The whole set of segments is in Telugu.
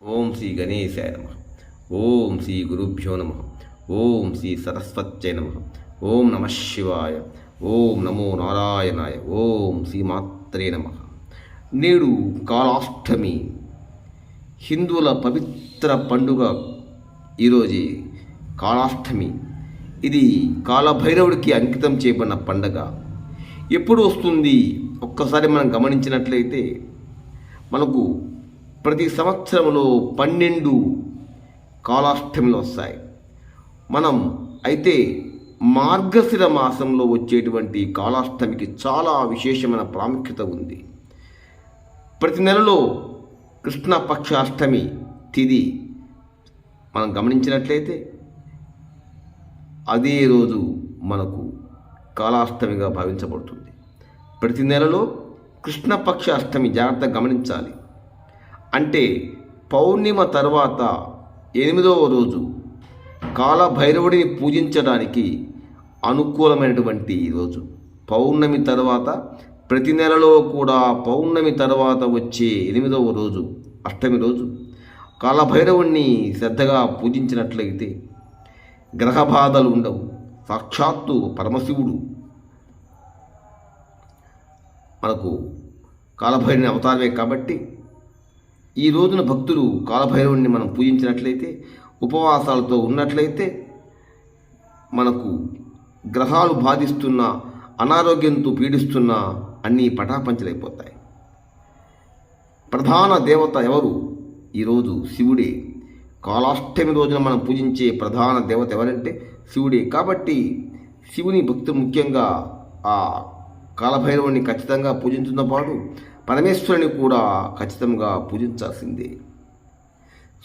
ఓం శ్రీ గణేశాయ నమ. ఓం శ్రీ గురుభ్యో నమ. ఓం శ్రీ సరస్వత్యై నమ. ఓం నమ శివాయ. ఓం నమో నారాయణాయ. ఓం శ్రీ మాత్రే నమ. నేడు కాళాష్టమి, హిందువుల పవిత్ర పండుగ. ఈరోజు కాళాష్టమి. ఇది కాలభైరవుడికి అంకితం చేయబడిన పండగ. ఎప్పుడు వస్తుంది ఒక్కసారి మనం గమనించినట్లయితే మనకు ప్రతి సంవత్సరంలో 12 కాళాష్టమిలు వస్తాయి. మనం అయితే మార్గశిర మాసంలో వచ్చేటువంటి కాళాష్టమికి చాలా విశేషమైన ప్రాముఖ్యత ఉంది. ప్రతి నెలలో కృష్ణపక్షాష్టమి తిథి మనం గమనించినట్లయితే అదే రోజు మనకు కాళాష్టమిగా భావించబడుతుంది. ప్రతి నెలలో కృష్ణపక్ష అష్టమి జాగ్రత్తగా గమనించాలి. అంటే పౌర్ణిమ తర్వాత 8వ రోజు కాలభైరవుడిని పూజించడానికి అనుకూలమైనటువంటి రోజు. పౌర్ణమి తర్వాత ప్రతి నెలలో కూడా పౌర్ణమి తర్వాత వచ్చే 8వ రోజు అష్టమి రోజు కాలభైరవుణ్ణి శ్రద్ధగా పూజించినట్లయితే గ్రహ బాధలు ఉండవు. సాక్షాత్తు పరమశివుడు మనకు కాలభైరవుని అవతారమే కాబట్టి ఈ రోజున భక్తులు కాలభైరవుని మనం పూజించినట్లయితే, ఉపవాసాలతో ఉన్నట్లయితే మనకు గ్రహాలు బాధిస్తున్న, అనారోగ్యంతో పీడిస్తున్న అన్నీ పటాపంచలైపోతాయి. ప్రధాన దేవత ఎవరు? ఈరోజు శివుడే. కాళాష్టమి రోజున మనం పూజించే ప్రధాన దేవత ఎవరంటే శివుడే. కాబట్టి శివుని భక్తులు ముఖ్యంగా ఆ కాలభైరవుని ఖచ్చితంగా పూజించున్న పాటు పరమేశ్వరుని కూడా ఖచ్చితంగా పూజించాల్సిందే.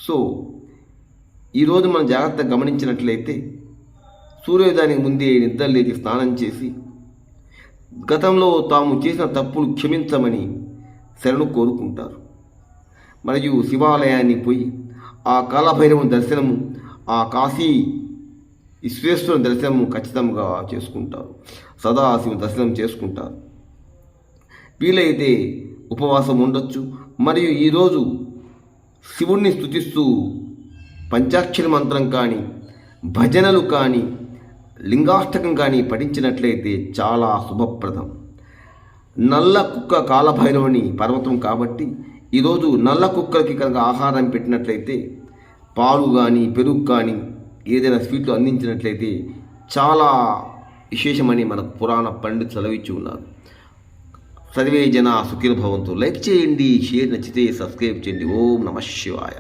సో ఈరోజు మనం జాగ్రత్తగా గమనించినట్లయితే సూర్యోదయానికి ముందే నిద్ర లేచి స్నానం చేసి గతంలో తాము చేసిన తప్పులు క్షమించమని శరణు కోరుకుంటారు. మరియు శివాలయాన్ని పోయి ఆ కాలభైరవుని దర్శనము, ఆ కాశీ విశ్వేశ్వరుని దర్శనము ఖచ్చితంగా చేసుకుంటారు. సదాశివుని దర్శనం చేసుకుంటారు. వీలైతే ఉపవాసం ఉండొచ్చు. మరియు ఈరోజు శివుణ్ణి స్తుతిస్తూ పంచాక్షరి మంత్రం కానీ, భజనలు కానీ, లింగాష్టకం కానీ పఠించినట్లయితే చాలా శుభప్రదం. నల్ల కుక్క కాలభైరవుని పర్వతం కాబట్టి ఈరోజు నల్ల కుక్కలకి కనుక ఆహారం పెట్టినట్లయితే, పాలు కానీ పెరుగు కానీ ఏదైనా స్వీట్లు అందించినట్లయితే చాలా విశేషమని మనకు పురాణ పండితులు సెలవిచ్చి ఉన్నారు. సర్వే జన సుఖినో భవంతు. లైక్ చేయండి, షేర్ నచ్చితే సబ్స్క్రైబ్ చేయండి. ఓం నమ శివాయ.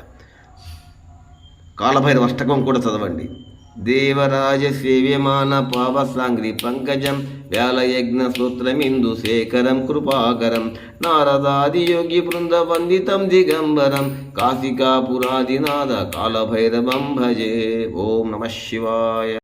కాలభైరవ అష్టకం కూడా చదవండి. దేవరాజ సేవ్యమాన పావసాంగ్రి పంకజం వ్యాలయజ్ఞ స్తోత్రమిందు శేఖరం కృపాకరం నారదాది యోగి బృంద వందితం దిగంబరం కాశికాపురాదినాథ కాలభైరవం భజే. ఓం నమ శివాయ.